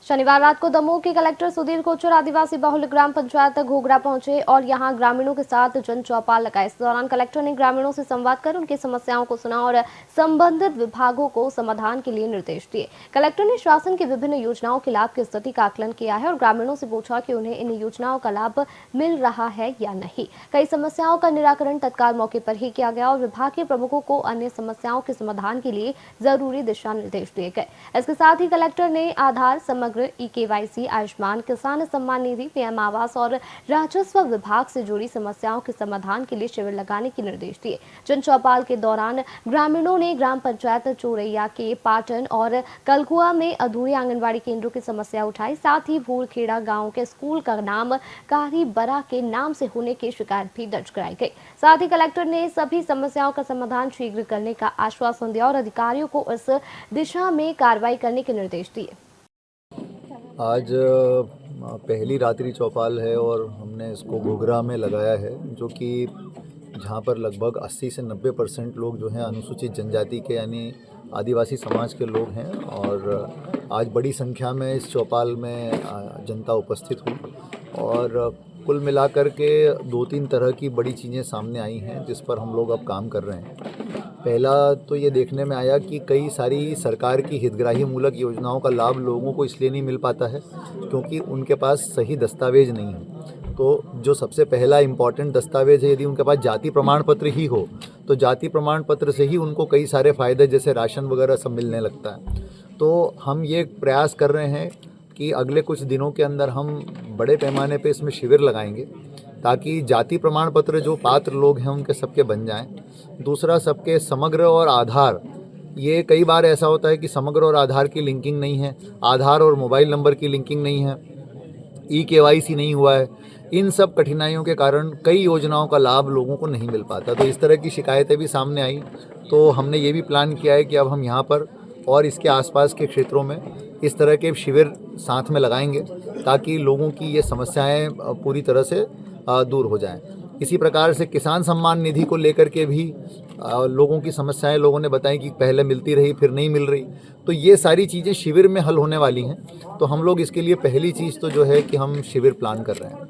शनिवार रात को दमोह के कलेक्टर सुधीर कोचर आदिवासी बहुल ग्राम पंचायत घोघरा पहुंचे और यहां ग्रामीणों के साथ जन चौपाल लगाए। इस दौरान कलेक्टर ने ग्रामीणों से संवाद कर उनकी समस्याओं को सुना और संबंधित विभागों को समाधान के लिए निर्देश दिए। कलेक्टर ने शासन की विभिन्न योजनाओं के लाभ की स्थिति का आकलन किया है और ग्रामीणों से पूछा कि उन्हें इन योजनाओं का लाभ मिल रहा है या नहीं। कई समस्याओं का निराकरण तत्काल मौके पर ही किया गया और विभाग के प्रमुखों को अन्य समस्याओं के समाधान के लिए जरूरी दिशा निर्देश दिए गए। इसके साथ ही कलेक्टर ने आधार, समग्र ई-केवाईसी, आयुष्मान, किसान सम्मान निधि, पीएम आवास और राजस्व विभाग से जुड़ी समस्याओं के समाधान के लिए शिविर लगाने के निर्देश दिए। जन चौपाल के दौरान ग्रामीणों ने ग्राम पंचायत चोरैया के पाटन और कलकुआ में अधूरे आंगनबाड़ी केंद्रों की समस्या उठाई। साथ ही भूलखेड़ा गांव के स्कूल का नाम कारी बरा के नाम से होने की शिकायत भी दर्ज कराई गई। साथ ही कलेक्टर ने सभी समस्याओं का समाधान शीघ्र करने का आश्वासन दिया और अधिकारियों को इस दिशा में कार्रवाई करने के निर्देश दिए। आज पहली रात्रि चौपाल है और हमने इसको घोघरा में लगाया है, जो कि जहाँ पर लगभग 80 से 90% लोग जो हैं अनुसूचित जनजाति के यानी आदिवासी समाज के लोग हैं। और आज बड़ी संख्या में इस चौपाल में जनता उपस्थित हुई और कुल मिलाकर के 2-3 तरह की बड़ी चीज़ें सामने आई हैं जिस पर हम लोग अब काम कर रहे हैं। पहला तो ये देखने में आया कि कई सारी सरकार की हितग्राही मूलक योजनाओं का लाभ लोगों को इसलिए नहीं मिल पाता है क्योंकि उनके पास सही दस्तावेज नहीं है। तो जो सबसे पहला इम्पॉर्टेंट दस्तावेज है, यदि उनके पास जाति प्रमाण पत्र ही हो तो जाति प्रमाण पत्र से ही उनको कई सारे फ़ायदे जैसे राशन वगैरह सब मिलने लगता है। तो हम ये प्रयास कर रहे हैं कि अगले कुछ दिनों के अंदर हम बड़े पैमाने पे इसमें शिविर लगाएंगे ताकि जाति प्रमाण पत्र जो पात्र लोग हैं उनके सबके बन जाएं। दूसरा, सबके समग्र और आधार, ये कई बार ऐसा होता है कि समग्र और आधार की लिंकिंग नहीं है, आधार और मोबाइल नंबर की लिंकिंग नहीं है, ई-केवाईसी नहीं हुआ है। इन सब कठिनाइयों के कारण कई योजनाओं का लाभ लोगों को नहीं मिल पाता। तो इस तरह की शिकायतें भी सामने आई, तो हमने ये भी प्लान किया है कि अब हम यहाँ पर और इसके आसपास के क्षेत्रों में इस तरह के शिविर साथ में लगाएंगे ताकि लोगों की ये समस्याएं पूरी तरह से दूर हो जाएं। इसी प्रकार से किसान सम्मान निधि को लेकर के भी लोगों की समस्याएं लोगों ने बताई कि पहले मिलती रही फिर नहीं मिल रही। तो ये सारी चीज़ें शिविर में हल होने वाली हैं। तो हम लोग इसके लिए पहली चीज़ तो जो है कि हम शिविर प्लान कर रहे हैं।